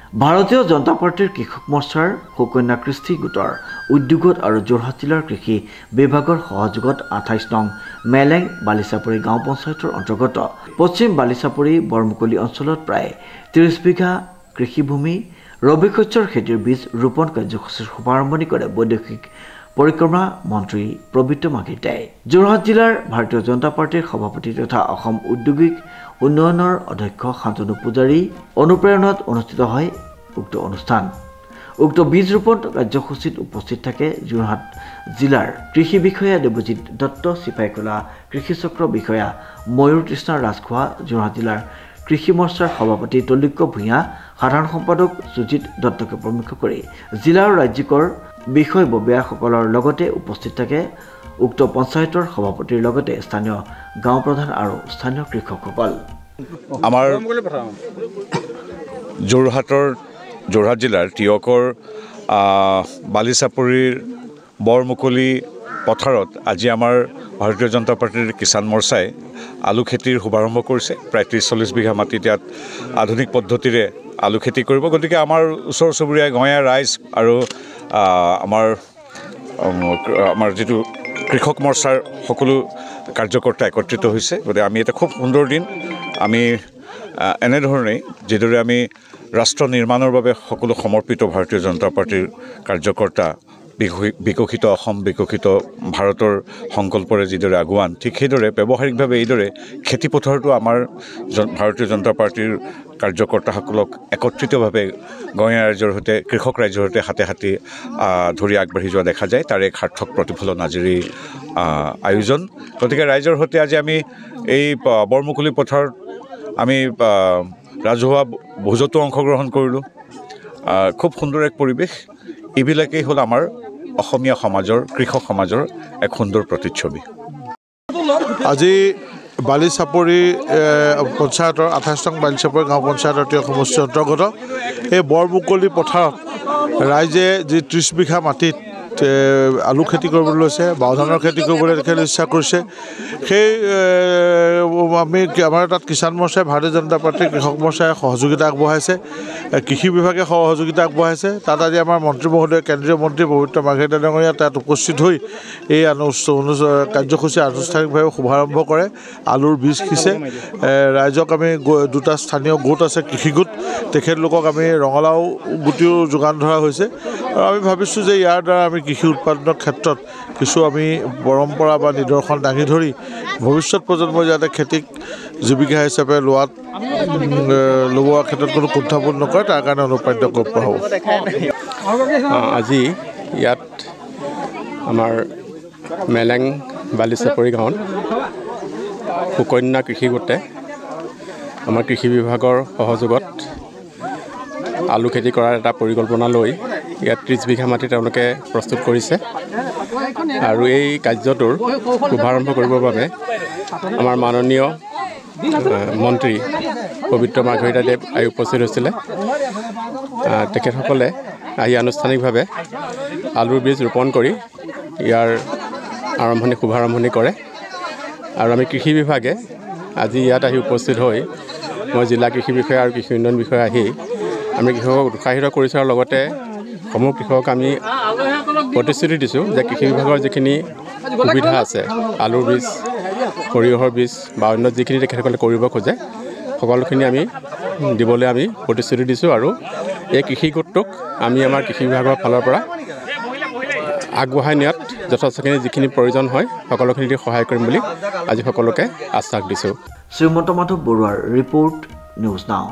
ভাৰতীয় জনতা পাৰ্টিৰ কৃষক মৰ্চাৰ সুকন্যা কৃষ্টি গোটৰ উদ্যোগত আৰু যোৰহাট জিলাৰ কৃষি বিভাগৰ সহযোগত 28 নং মেলেং বালিচাপৰি গাঁও পঞ্চায়তৰ অন্তৰ্গত পশ্চিম বালিচাপৰি বৰমুকলি অঞ্চলত প্ৰায় 30 বিঘা কৃষিভূমি ৰবি শস্যৰ খেতিৰ বীজ ৰোপণ কাৰ্যসূচীৰ শুভাৰম্ভণি কৰে বৈদেশিক পৰিক্ৰমা মন্ত্ৰী প্ৰবীত্ৰ মাঘিতাই। যোৰহাট জিলাৰ ভাৰতীয় জনতা পাৰ্টিৰ সভাপতি তথা অসম ঔদ্যোগিক উন্নয়নৰ অধ্যক্ষ শান্তনু পূজাৰী অনুপ্ৰেৰণাত অনুষ্ঠিত হয় উক্ত অনুষ্ঠান। উক্ত বীজ ৰোপণ কাৰ্যসূচীত উপস্থিত থাকে যোৰহাট জিলাৰ কৃষি বিষয়া দেৱজিৎ দত্ত, চিপাইকলা কৃষি চক্ৰ বিষয়া ময়ূৰ তৃষ্ণা ৰাজখোৱা, যোৰহাট জিলাৰ কৃষি মৰ্চাৰ সভাপতি তৈলক্য ভূঞা, সাধাৰণ সম্পাদক সুজিত দত্তকে প্ৰমুখ কৰি জিলাৰ ৰাজ্যিকৰ বিষয়ববীয়াসকলৰ লগতে উপস্থিত থাকে উক্ত পঞ্চায়তৰ সভাপতিৰ লগতে স্থানীয় গাঁও প্ৰধান আৰু স্থানীয় কৃষকসকল। আমাৰ যোৰহাট জিলাৰ টিয়কৰ বালিচাপৰিৰ বৰমুকলি পথাৰত আজি আমাৰ ভাৰতীয় জনতা পাৰ্টিৰ কিষাণ মৰ্চাই আলু খেতিৰ শুভাৰম্ভ কৰিছে। প্ৰায় 30-40 বিঘা মাটিত ইয়াত আধুনিক পদ্ধতিৰে আলু খেতি কৰিব। গতিকে আমাৰ ওচৰ চুবুৰীয়া গঞা ৰাইজ আৰু আমাৰ যিটো কৃষক মৰ্চাৰ সকলো কাৰ্যকৰ্তা একত্ৰিত হৈছে। গতিকে আমি এটা খুব সুন্দৰ দিন, আমি এনেধৰণেই যিদৰে আমি ৰাষ্ট্ৰ নিৰ্মাণৰ বাবে সকলো সমৰ্পিত ভাৰতীয় জনতা পাৰ্টিৰ কাৰ্যকৰ্তা বিকশিত অসম বিকশিত ভাৰতৰ সংকল্পৰে যিদৰে আগুৱান, ঠিক সেইদৰে ব্যৱহাৰিকভাৱে এইদৰে খেতিপথাৰতো আমাৰ ভাৰতীয় জনতা পাৰ্টিৰ কাৰ্যকৰ্তাসকলক একত্ৰিতভাৱে গঞা ৰাইজৰ সৈতে কৃষক ৰাইজৰ সৈতে হাতে হাতে ধৰি আগবাঢ়ি যোৱা দেখা যায়। তাৰে এক সাৰ্থক প্ৰতিফলন আজিৰ আয়োজন। গতিকে ৰাইজৰ সৈতে আজি আমি এই বৰমুকলি পথাৰত আমি ৰাজহুৱা ভোজতো অংশগ্ৰহণ কৰিলোঁ। খুব সুন্দৰ এক পৰিৱেশ। এইবিলাকেই হ'ল আমাৰ অসমীয়া সমাজৰ কৃষক সমাজৰ এক সুন্দৰ প্ৰতিচ্ছবি। আজি বালিচাপৰি পঞ্চায়তৰ 28 নং বালিচাপৰি গাঁও পঞ্চায়তৰ সমষ্টিৰ অন্তৰ্গত এই বৰমুকলি পথাৰত ৰাইজে যি 30 বিঘা মাটিত আলু খেতি কৰিবলৈ লৈছে, বাও ধানৰ খেতি কৰিবলৈ তেখেতে ইচ্ছা কৰিছে। সেই আমাৰ তাত কিষাণ মৰ্চাই ভাৰতীয় জনতা পাৰ্টিৰ কৃষক মৰ্চাই সহযোগিতা আগবঢ়াইছে, কৃষি বিভাগে সহযোগিতা আগবঢ়াইছে। তাত আজি আমাৰ মন্ত্ৰী মহোদয় কেন্দ্ৰীয় মন্ত্ৰী প্ৰবীত্ৰ মাঘিতা ডাঙৰীয়া তাত উপস্থিত হৈ এই কাৰ্যসূচী আনুষ্ঠানিকভাৱে শুভাৰম্ভ কৰে। আলুৰ বীজ সিঁচে। ৰাইজক আমি দুটা স্থানীয় গোট আছে, কৃষি গোট, তেখেতলোকক আমি ৰঙালাও গুটিও যোগান ধৰা হৈছে। আৰু আমি ভাবিছোঁ যে ইয়াৰ দ্বাৰা আমি কৃষি উৎপাদনৰ ক্ষেত্ৰত কিছু আমি পৰম্পৰা বা নিদৰ্শন দাঙি ধৰি ভৱিষ্যত প্ৰজন্মই যাতে খেতিক জীৱিকা হিচাপে লোৱাৰ ক্ষেত্ৰত কোনো কুণ্ঠাবোধ নকৰে, তাৰ কাৰণে অনুপ্ৰাণিত কৰিব পৰা হ'ব। আজি ইয়াত আমাৰ মেলেং বালিচাপৰি গাঁৱত সুকন্যা কৃষি গোটে আমাৰ কৃষি বিভাগৰ সহযোগত আলু খেতি কৰাৰ এটা পৰিকল্পনা লৈ ইয়াত 30 বিঘা মাটি তেওঁলোকে প্ৰস্তুত কৰিছে। আৰু এই কাৰ্যটোৰ শুভাৰম্ভ কৰিবৰ বাবে আমাৰ মাননীয় মন্ত্ৰী প্ৰবীত্ৰ মাঘিতা দেৱ আহি উপস্থিত হৈছিলে। তেখেতসকলে আহি আনুষ্ঠানিকভাৱে আলুৰ বীজ ৰোপণ কৰি ইয়াৰ শুভাৰম্ভণি কৰে। আৰু আমি কৃষি বিভাগে আজি ইয়াত আহি উপস্থিত হৈ মই জিলা কৃষি বিষয়া আৰু কৃষি উন্নয়ন বিষয়া আহি আমি কৃষকক উৎসাহিত কৰিছোঁ। আৰু লগতে সমূহ কৃষকক আমি প্ৰতিশ্ৰুতি দিছোঁ যে কৃষি বিভাগৰ যিখিনি সুবিধা আছে, আলুৰ বীজ, সৰিয়হৰ বীজ বা অন্য যিখিনি তেখেতসকলে কৰিব খোজে সকলোখিনি আমি দিবলৈ আমি প্ৰতিশ্ৰুতি দিছোঁ। আৰু এই কৃষি গোটটোক আমি আমাৰ কৃষি বিভাগৰ ফালৰ পৰা আগবঢ়াই নিয়াত যথেষ্টখিনি যিখিনি প্ৰয়োজন হয় সকলোখিনি দি সহায় কৰিম বুলি আজি সকলোকে আশ্বাস দিছোঁ। শ্ৰীমন্ত মাধৱ বৰুৱাৰ ৰিপৰ্ট, নিউজ নাও।